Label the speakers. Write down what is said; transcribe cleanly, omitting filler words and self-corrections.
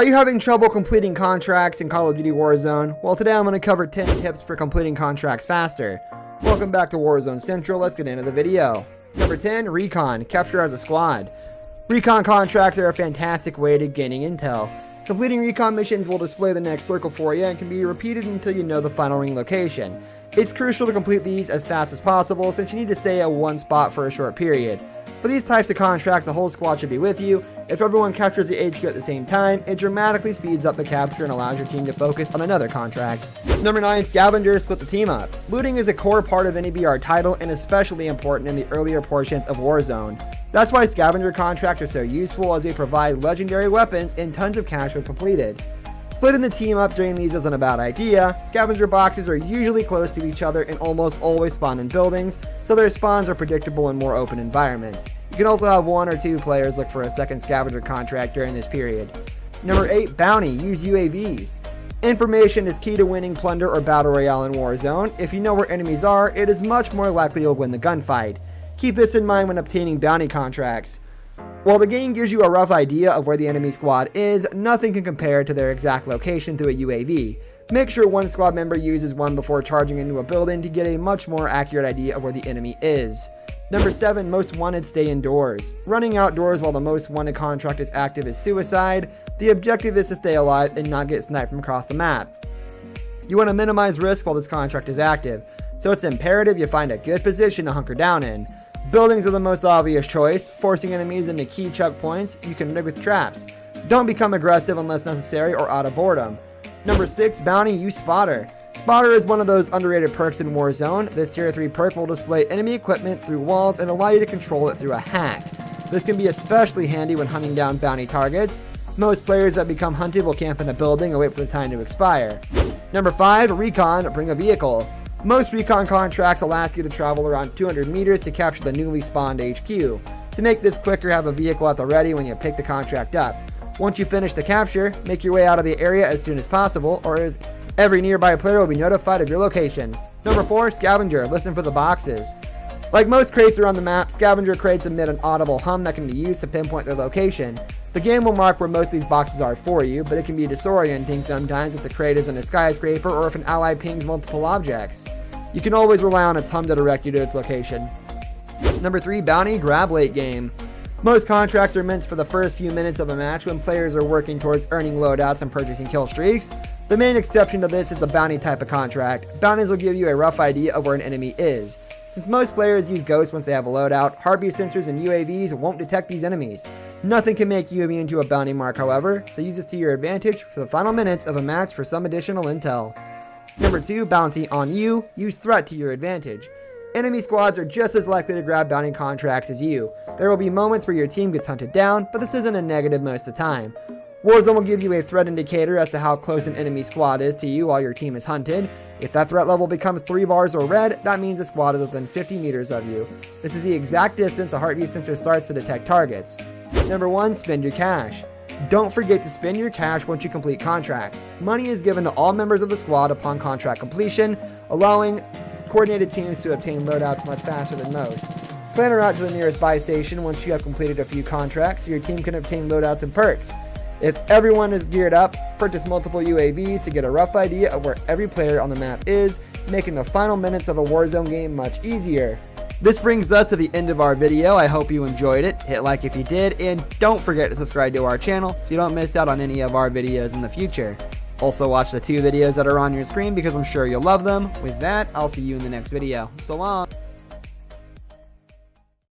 Speaker 1: Are you having trouble completing contracts in Call of Duty Warzone? Well, today I'm going to cover 10 tips for completing contracts faster. Welcome back to Warzone Central. Let's get into the video. Number 10, Recon. Capture as a squad. Recon contracts are a fantastic way to gaining intel. Completing recon missions will display the next circle for you and can be repeated until you know the final ring location. It's crucial to complete these as fast as possible since you need to stay at one spot for a short period. For these types of contracts, the whole squad should be with you. If everyone captures the HQ at the same time, it dramatically speeds up the capture and allows your team to focus on another contract. Number 9, Scavengers. Split the team up. Looting is a core part of any BR title and especially important in the earlier portions of Warzone. That's why scavenger contracts are so useful, as they provide legendary weapons and tons of cash when completed. Splitting the team up during these isn't a bad idea. Scavenger boxes are usually close to each other and almost always spawn in buildings, so their spawns are predictable in more open environments. You can also have 1 or 2 players look for a second scavenger contract during this period. Number 8, Bounty. Use UAVs. Information is key to winning plunder or battle royale in Warzone. If you know where enemies are, it is much more likely you'll win the gunfight. Keep this in mind when obtaining bounty contracts. While the game gives you a rough idea of where the enemy squad is, nothing can compare to their exact location through a UAV. Make sure one squad member uses one before charging into a building to get a much more accurate idea of where the enemy is. Number 7, Most Wanted. Stay indoors. Running outdoors while the Most Wanted contract is active is suicide. The objective is to stay alive and not get sniped from across the map. You want to minimize risk while this contract is active, so it's imperative you find a good position to hunker down in. Buildings are the most obvious choice. Forcing enemies into key choke points, you can rig with traps. Don't become aggressive unless necessary or out of boredom. Number 6, Bounty. Use Spotter. Spotter is one of those underrated perks in Warzone. This tier 3 perk will display enemy equipment through walls and allow you to control it through a hack. This can be especially handy when hunting down bounty targets. Most players that become hunted will camp in a building and wait for the time to expire. Number 5, Recon. Bring a vehicle. Most recon contracts will ask you to travel around 200 meters to capture the newly spawned HQ. To make this quicker, have a vehicle at the ready when you pick the contract up. Once you finish the capture, make your way out of the area as soon as possible, or as every nearby player will be notified of your location. Number 4, Scavenger. Listen for the boxes. Like most crates around the map, scavenger crates emit an audible hum that can be used to pinpoint their location. The game will mark where most of these boxes are for you, but it can be disorienting sometimes if the crate is in a skyscraper or if an ally pings multiple objects. You can always rely on its hum to direct you to its location. Number 3, Bounty. Grab late game. Most contracts are meant for the first few minutes of a match when players are working towards earning loadouts and purchasing kill streaks. The main exception to this is the bounty type of contract. Bounties will give you a rough idea of where an enemy is. Since most players use ghosts once they have a loadout, heartbeat sensors and UAVs won't detect these enemies. Nothing can make you immune to a bounty mark, however, so use this to your advantage for the final minutes of a match for some additional intel. Number 2, Bounty on you. Use Threat to your advantage. Enemy squads are just as likely to grab bounty contracts as you. There will be moments where your team gets hunted down, but this isn't a negative most of the time. Warzone will give you a threat indicator as to how close an enemy squad is to you while your team is hunted. If that threat level becomes 3 bars or red, that means the squad is within 50 meters of you. This is the exact distance a heartbeat sensor starts to detect targets. Number 1, Spend your cash. Don't forget to spend your cash once you complete contracts. Money is given to all members of the squad upon contract completion, allowing coordinated teams to obtain loadouts much faster than most. Plan a route to the nearest buy station once you have completed a few contracts so your team can obtain loadouts and perks. If everyone is geared up, purchase multiple UAVs to get a rough idea of where every player on the map is, making the final minutes of a Warzone game much easier. This brings us to the end of our video. I hope you enjoyed it. Hit like if you did, and don't forget to subscribe to our channel so you don't miss out on any of our videos in the future. Also watch the 2 videos that are on your screen because I'm sure you'll love them. With that, I'll see you in the next video. So long!